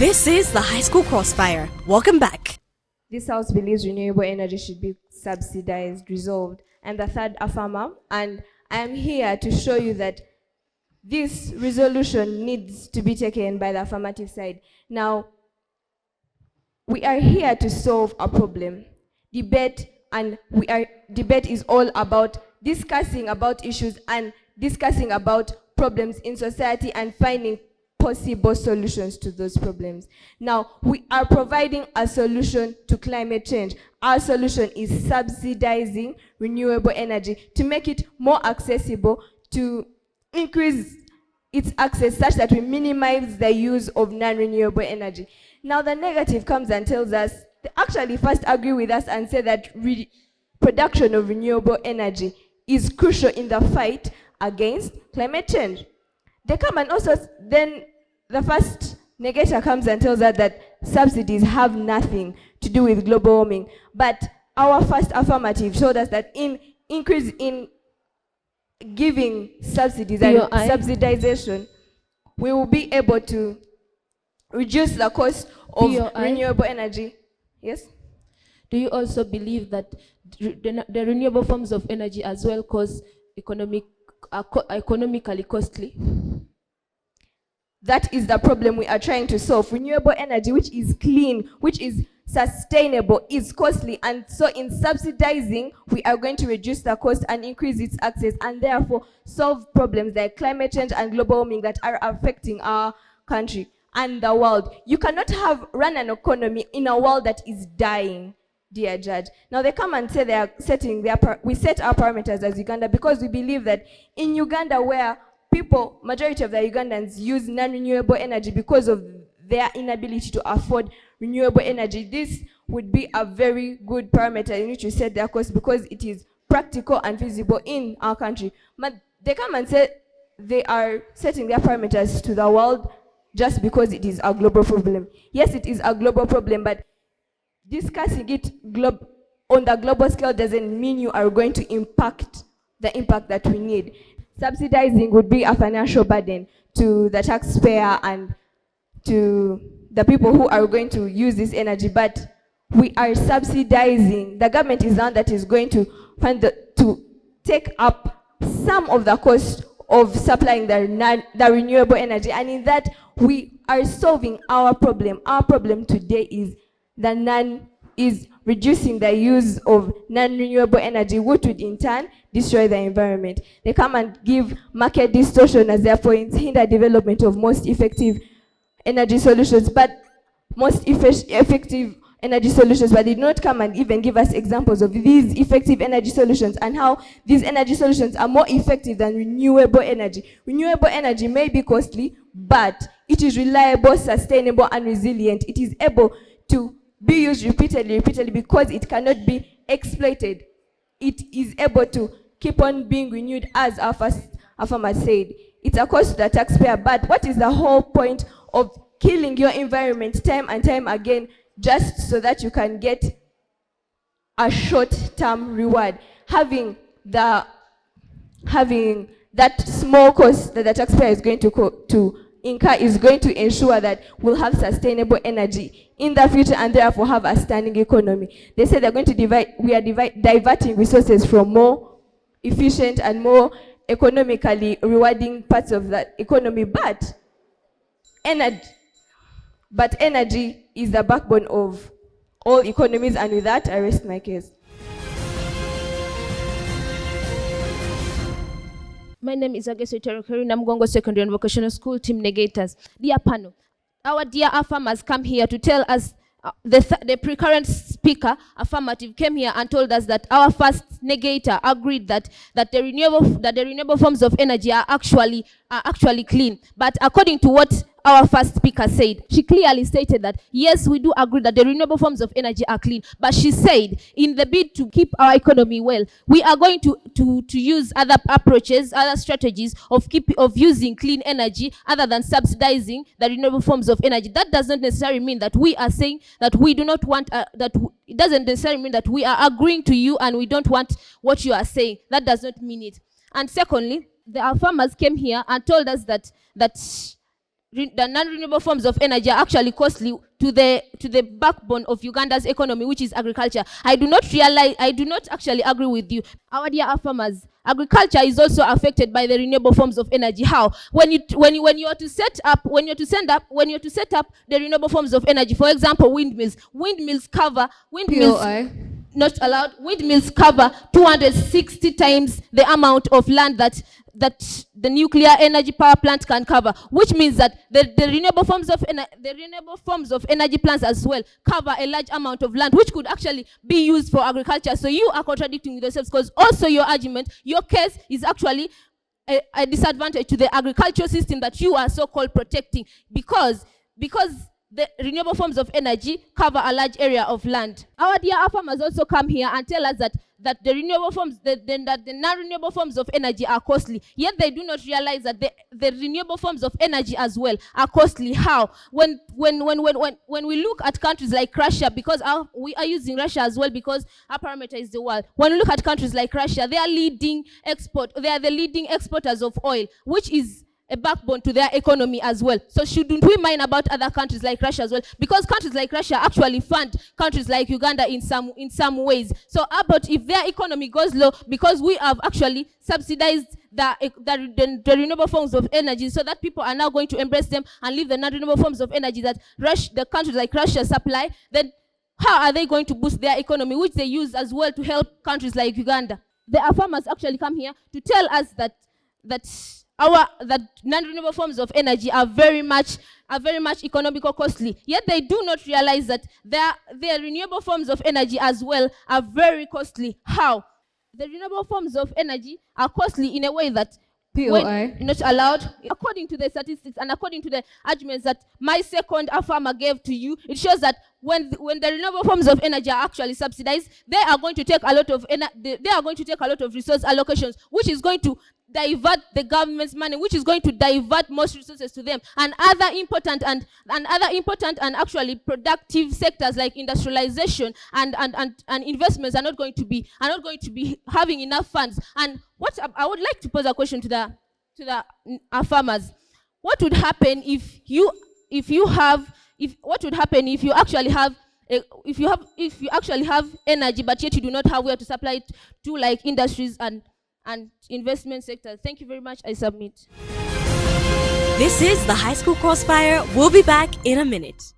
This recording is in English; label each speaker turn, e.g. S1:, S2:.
S1: This is the High School Crossfire. Welcome back.
S2: This House believes renewable energy should be subsidized, resolved, and the third affirmer. And I am here to show you that this resolution needs to be taken by the affirmative side. Now, we are here to solve a problem. Debate is all about discussing about issues and discussing about problems in society and finding possible solutions to those problems. Now, we are providing a solution to climate change. Our solution is subsidizing renewable energy to make it more accessible, to increase its access such that we minimize the use of non-renewable energy. Now, the negative comes and tells us, they actually first agree with us and say that production of renewable energy is crucial in the fight against climate change. They come and also, then the first negator comes and tells us that subsidies have nothing to do with global warming. But our first affirmative showed us that in increase in giving subsidies and subsidization, we will be able to reduce the cost of renewable energy. Yes?
S3: Do you also believe that the renewable forms of energy as well cause economically costly?
S2: That is the problem we are trying to solve. Renewable energy, which is clean, which is sustainable, is costly. And so in subsidizing, we are going to reduce the cost and increase its access and therefore solve problems like climate change and global warming that are affecting our country and the world. You cannot run an economy in a world that is dying, dear judge. Now they come and say they are we set our parameters as Uganda because we believe that in Uganda, where majority of the Ugandans use non-renewable energy because of their inability to afford renewable energy, this would be a very good parameter in which we set their cost because it is practical and feasible in our country. But they come and say they are setting their parameters to the world just because it is a global problem. Yes, it is a global problem, but discussing it on the global scale doesn't mean you are going to impact the impact that we need. Subsidizing would be a financial burden to the taxpayer and to the people who are going to use this energy, but we are subsidizing. The government is the one that is going to take up some of the cost of supplying the renewable energy, and in that we are solving our problem. Our problem today is reducing the use of non-renewable energy, which would in turn destroy the environment. They come and give market distortion as their points, hinder development of most effective energy solutions, but they did not come and even give us examples of these effective energy solutions and how these energy solutions are more effective than renewable energy. Renewable energy may be costly, but it is reliable, sustainable, and resilient. It is able to be used repeatedly because it cannot be exploited. It is able to keep on being renewed, as our farmer said. It's a cost to the taxpayer, but what is the whole point of killing your environment time and time again just so that you can get a short-term reward? Having that small cost that the taxpayer is going to incur is going to ensure that we'll have sustainable energy in the future and therefore have a standing economy. They say they're going to diverting resources from more efficient and more economically rewarding parts of that economy, but energy is the backbone of all economies, and with that, I rest my case.
S3: My name is Ageso Terokeri, Namugongo Secondary and Vocational School, Team Negators. Dear panel, our dear farmers come here to tell us, the pre-current speaker, affirmative, came here and told us that our first negator agreed that the renewable forms of energy are actually clean. But according to what our first speaker said, she clearly stated that yes, we do agree that the renewable forms of energy are clean, but she said in the bid to keep our economy well, we are going to use other approaches, other strategies of using clean energy other than subsidizing the renewable forms of energy. That does not necessarily mean that we are saying that we do not want it doesn't necessarily mean that we are agreeing to you and we don't want what you are saying. That does not mean it. And secondly, our farmers came here and told us that the non-renewable forms of energy are actually costly to the backbone of Uganda's economy, which is agriculture. I do not actually agree with you. Our dear farmers, agriculture is also affected by the renewable forms of energy. How? When you are to set up the renewable forms of energy, for example, windmills not allowed. Windmills cover 260 times the amount of land that the nuclear energy power plant can cover, which means that the renewable forms of energy plants as well cover a large amount of land, which could actually be used for agriculture. So you are contradicting yourselves, because also your argument, your case is actually a disadvantage to the agricultural system that you are so-called protecting, because the renewable forms of energy cover a large area of land. Our dear farmers also come here and tell us that the renewable forms, that the non-renewable forms of energy are costly. Yet they do not realize that the renewable forms of energy as well are costly. How? When we look at countries like Russia, because we are using Russia as well because our parameter is the world. When we look at countries like Russia, they are the leading exporters of oil, which is a backbone to their economy as well. So shouldn't we mind about other countries like Russia as well? Because countries like Russia actually fund countries like Uganda in some ways. So about if their economy goes low, because we have actually subsidized the renewable forms of energy, so that people are now going to embrace them and leave the non-renewable forms of energy that the countries like Russia supply, then how are they going to boost their economy, which they use as well to help countries like Uganda? The farmers actually come here to tell us that non-renewable forms of energy are very much economical costly. Yet they do not realize that their renewable forms of energy as well are very costly. How? The renewable forms of energy are costly in a way that when not allowed, according to the statistics and according to the arguments that my second farmer gave to you, it shows that when the renewable forms of energy are actually subsidized, they are going to take a lot of resource allocations, which is going to divert the government's money, which is going to divert most resources to them, and other important and actually productive sectors like industrialization and investments are not going to be having enough funds. And what I would like to pose a question to the farmers: what would happen if you actually have energy, but yet you do not have where to supply it to, like industries and investment sectors? Thank you very much. I submit.
S1: This is the High School Crossfire. We'll be back in a minute.